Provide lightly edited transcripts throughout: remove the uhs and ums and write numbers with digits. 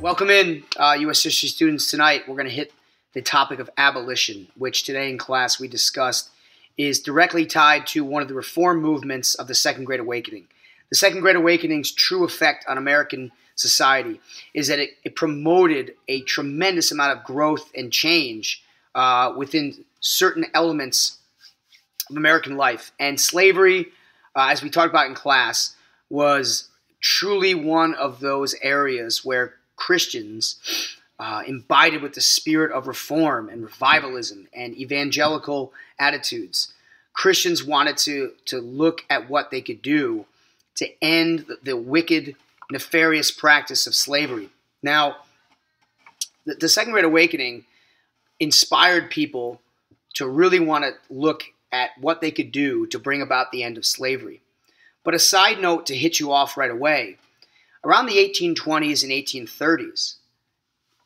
Welcome in, U.S. history students. Tonight we're going to hit the topic of abolition, which today in class we discussed is directly tied to one of the reform movements of the Second Great Awakening. The Second Great Awakening's true effect on American society is that it promoted a tremendous amount of growth and change within certain elements of American life. And slavery, as we talked about in class, was truly one of those areas where Christians, imbibed with the spirit of reform and revivalism and evangelical attitudes, Christians wanted to look at what they could do to end the wicked, nefarious practice of slavery. Now, the Second Great Awakening inspired people to really want to look at what they could do to bring about the end of slavery. But a side note to hit you off right away, around the 1820s and 1830s,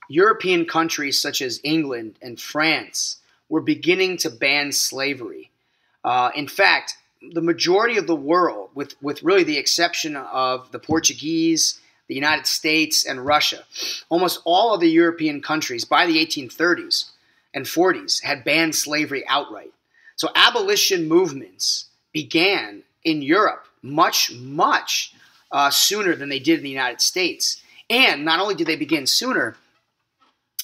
European countries such as England and France were beginning to ban slavery. In fact, the majority of the world, with really the exception of the Portuguese, the United States, and Russia, almost all of the European countries by the 1830s and 40s had banned slavery outright. So abolition movements began in Europe much sooner than they did in the United States. And not only did they begin sooner,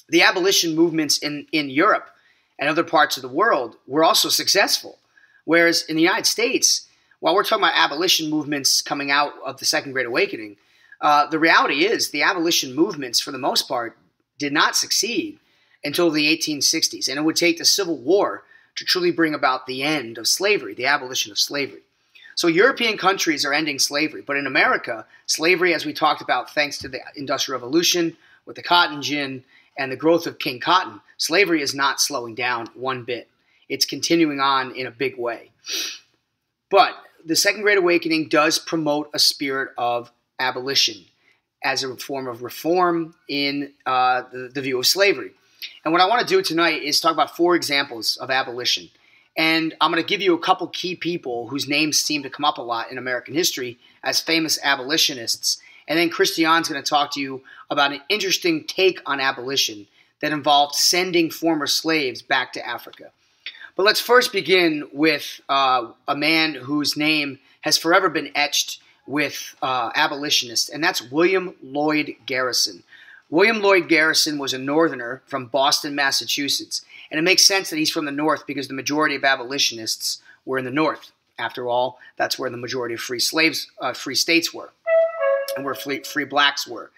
the abolition movements in Europe and other parts of the world were also successful. Whereas in the United States, while we're talking about abolition movements coming out of the Second Great Awakening, the reality is the abolition movements, for the most part, did not succeed until the 1860s. And it would take the Civil War to truly bring about the end of slavery, the abolition of slavery. So European countries are ending slavery. But in America, slavery, as we talked about, thanks to the Industrial Revolution, with the cotton gin and the growth of King Cotton, slavery is not slowing down one bit. It's continuing on in a big way. But the Second Great Awakening does promote a spirit of abolition as a form of reform in the view of slavery. And what I want to do tonight is talk about 4 examples of abolition. And I'm going to give you a couple key people whose names seem to come up a lot in American history as famous abolitionists. And then Christian's going to talk to you about an interesting take on abolition that involved sending former slaves back to Africa. But let's first begin with a man whose name has forever been etched with abolitionists, and that's William Lloyd Garrison. William Lloyd Garrison was a Northerner from Boston, Massachusetts. And it makes sense that he's from the North because the majority of abolitionists were in the North. After all, that's where the majority of free states were, and where free blacks were.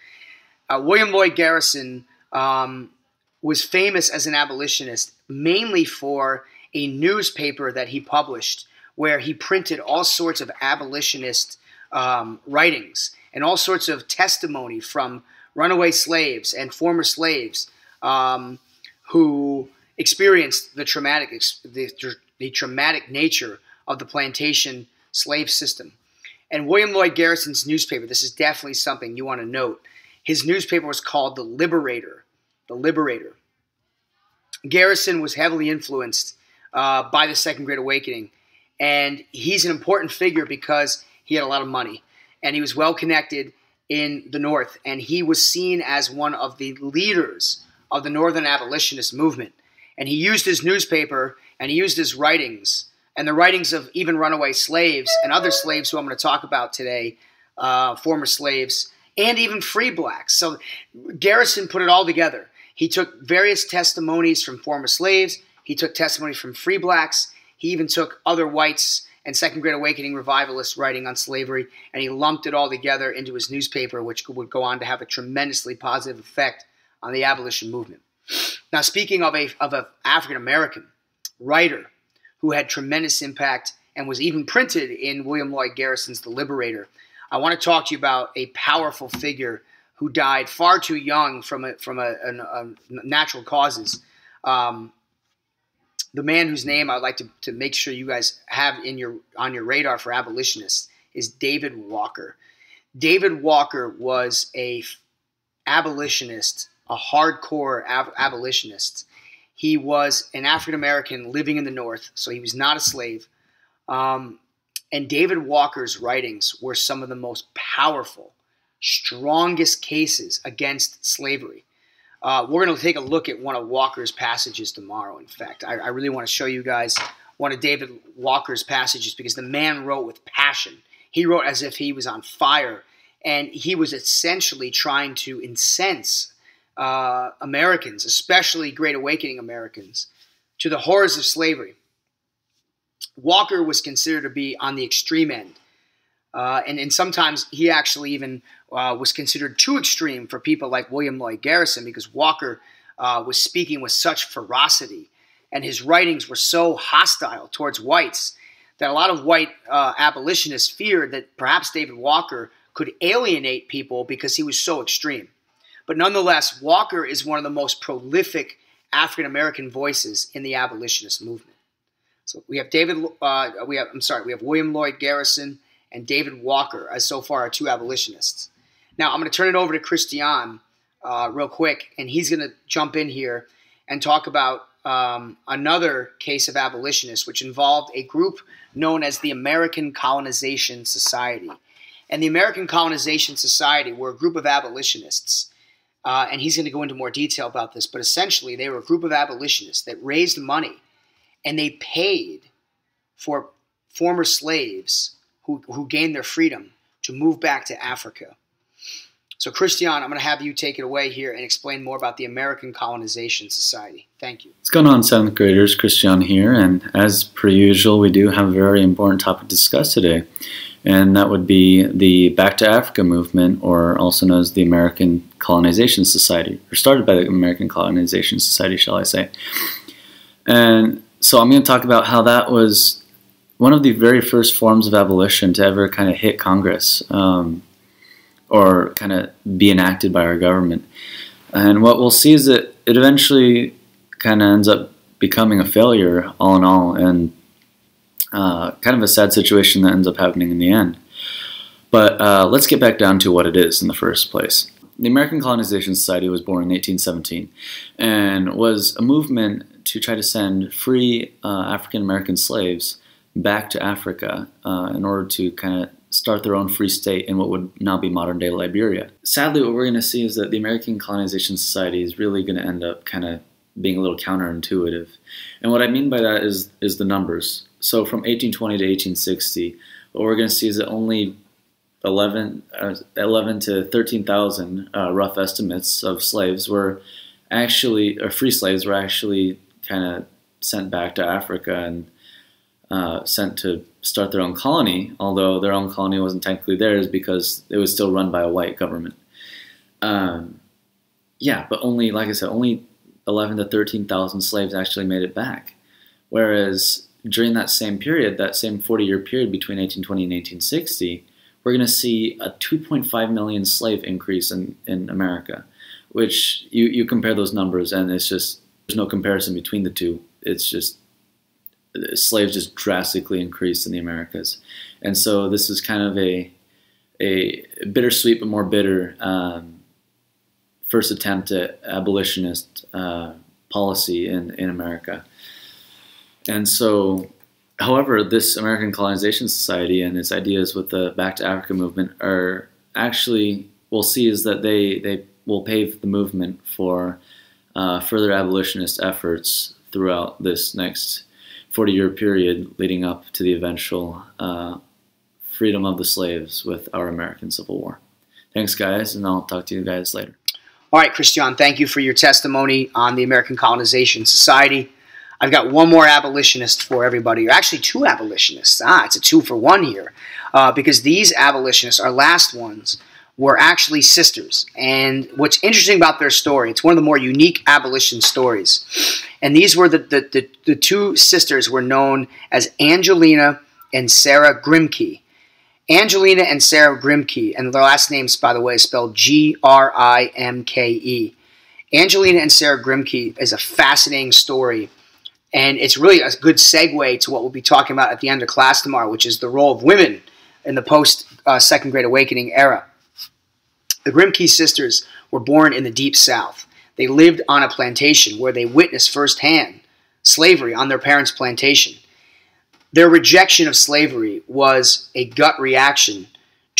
William Lloyd Garrison was famous as an abolitionist mainly for a newspaper that he published where he printed all sorts of abolitionist writings and all sorts of testimony from runaway slaves and former slaves who experienced the traumatic nature of the plantation slave system. And William Lloyd Garrison's newspaper, this is definitely something you want to note. His newspaper was called The Liberator. The Liberator. Garrison was heavily influenced by the Second Great Awakening. And he's an important figure because he had a lot of money. And he was well connected in the North. And he was seen as one of the leaders of the Northern abolitionist movement. And he used his newspaper and he used his writings and the writings of even runaway slaves and other slaves who I'm going to talk about today, former slaves, and even free blacks. So Garrison put it all together. He took various testimonies from former slaves. He took testimony from free blacks. He even took other whites and Second Great Awakening revivalists writing on slavery, and he lumped it all together into his newspaper, which would go on to have a tremendously positive effect on the abolition movement. Now, speaking of an African-American writer who had tremendous impact and was even printed in William Lloyd Garrison's The Liberator, I want to talk to you about a powerful figure who died far too young from natural causes. The man whose name I'd like to make sure you guys have on your radar for abolitionists is David Walker. David Walker was a abolitionist, a hardcore abolitionist. He was an African-American living in the North, so he was not a slave. And David Walker's writings were some of the most powerful strongest cases against slavery. We're going to take a look at one of Walker's passages tomorrow. In fact, I really want to show you guys one of David Walker's passages because the man wrote with passion. He wrote as if he was on fire, and he was essentially trying to incense Americans, especially Great Awakening Americans, to the horrors of slavery. Walker was considered to be on the extreme end. And sometimes he actually even was considered too extreme for people like William Lloyd Garrison because Walker was speaking with such ferocity and his writings were so hostile towards whites that a lot of white abolitionists feared that perhaps David Walker could alienate people because he was so extreme. But nonetheless, Walker is one of the most prolific African-American voices in the abolitionist movement. So we have we have William Lloyd Garrison and David Walker as so far are two abolitionists. Now I'm going to turn it over to Christian real quick, and he's going to jump in here and talk about another case of abolitionists, which involved a group known as the American Colonization Society. And the American Colonization Society were a group of abolitionists, and he's going to go into more detail about this, but essentially they were a group of abolitionists that raised money, and they paid for former slaves who gained their freedom to move back to Africa. So Christian, I'm going to have you take it away here and explain more about the American Colonization Society. Thank you. What's going on, 7th graders? Christian here, and as per usual, we do have a very important topic to discuss today, and that would be the Back to Africa movement, or also known as the American Colonization Society, or started by the American Colonization Society, shall I say. And so I'm going to talk about how that was one of the very first forms of abolition to ever kind of hit Congress, or kind of be enacted by our government. And what we'll see is that it eventually kind of ends up becoming a failure all in all, and kind of a sad situation that ends up happening in the end. But let's get back down to what it is in the first place. The American Colonization Society was born in 1817 and was a movement to try to send free African-American slaves back to Africa in order to kind of start their own free state in what would now be modern-day Liberia. Sadly, what we're going to see is that the American Colonization Society is really going to end up kind of being a little counterintuitive. And what I mean by that is the numbers. So from 1820 to 1860, what we're going to see is that only 11 to 13,000 rough estimates of slaves were actually, or free slaves were actually kind of sent back to Africa and sent to start their own colony, although their own colony wasn't technically theirs because it was still run by a white government. Yeah, but only, like I said, only 11 to 13,000 slaves actually made it back. Whereas during that same period, that same 40-year period between 1820 and 1860, we're going to see a 2.5 million slave increase in America, which you compare those numbers and it's just, there's no comparison between the two. It's just, slaves just drastically increased in the Americas. And so this is kind of a bittersweet but more bitter first attempt at abolitionist policy in America. And so, however, this American Colonization Society and its ideas with the Back to Africa movement are actually, we'll see is that they will pave the movement for further abolitionist efforts throughout this next 40-year period leading up to the eventual freedom of the slaves with our American Civil War. Thanks, guys, and I'll talk to you guys later. All right, Christian, thank you for your testimony on the American Colonization Society. I've got one more abolitionist for everybody, or actually two abolitionists. It's a 2-for-1 here, because these abolitionists, our last ones, were actually sisters. And what's interesting about their story, it's one of the more unique abolition stories. And these were the two sisters were known as Angelina and Sarah Grimke. Angelina and Sarah Grimke, and their last names, by the way, is spelled Grimke. Angelina and Sarah Grimke is a fascinating story, and it's really a good segue to what we'll be talking about at the end of class tomorrow, which is the role of women in the post-Second Great Awakening era. The Grimke sisters were born in the Deep South. They lived on a plantation where they witnessed firsthand slavery on their parents' plantation. Their rejection of slavery was a gut reaction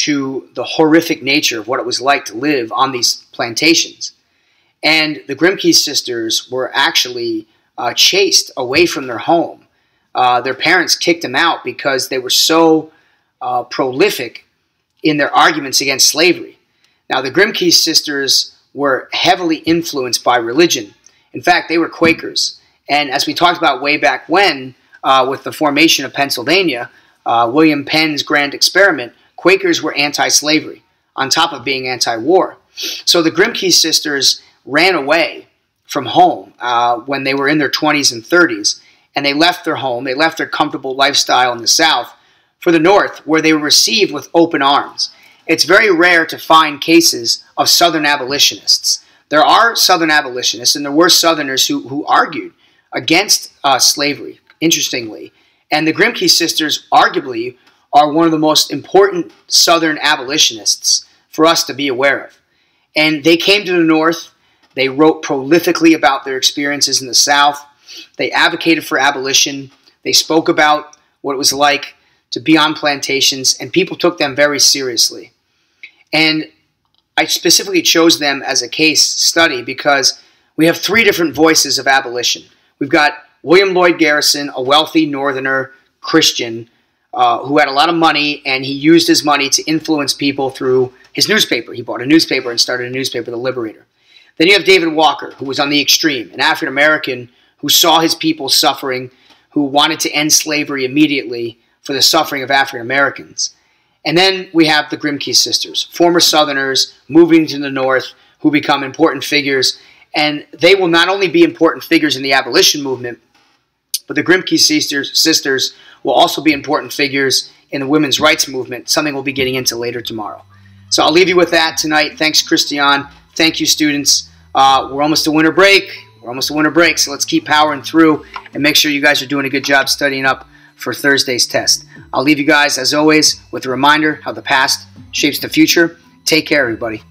to the horrific nature of what it was like to live on these plantations. And the Grimke sisters were actually chased away from their home. Their parents kicked them out because they were so prolific in their arguments against slavery. Now, the Grimke sisters were heavily influenced by religion. In fact, they were Quakers. And as we talked about way back when, with the formation of Pennsylvania, William Penn's grand experiment, Quakers were anti-slavery, on top of being anti-war. So the Grimke sisters ran away from home when they were in their 20s and 30s, and they left their home, they left their comfortable lifestyle in the South for the North, where they were received with open arms. It's very rare to find cases of Southern abolitionists. There are Southern abolitionists, and there were Southerners who argued against slavery, interestingly. And the Grimke sisters arguably are one of the most important Southern abolitionists for us to be aware of. And they came to the North. They wrote prolifically about their experiences in the South. They advocated for abolition. They spoke about what it was like to be on plantations, and people took them very seriously. And I specifically chose them as a case study because we have three different voices of abolition. We've got William Lloyd Garrison, a wealthy Northerner Christian who had a lot of money, and he used his money to influence people through his newspaper. He bought a newspaper and started a newspaper, The Liberator. Then you have David Walker, who was on the extreme, an African-American who saw his people suffering, who wanted to end slavery immediately for the suffering of African-Americans. And then we have the Grimke sisters, former Southerners moving to the North who become important figures. And they will not only be important figures in the abolition movement, but the Grimke sisters will also be important figures in the women's rights movement, something we'll be getting into later tomorrow. So I'll leave you with that tonight. Thanks, Christian. Thank you, students. We're almost to winter break. So let's keep powering through and make sure you guys are doing a good job studying up for Thursday's test. I'll leave you guys, as always, with a reminder how the past shapes the future. Take care, everybody.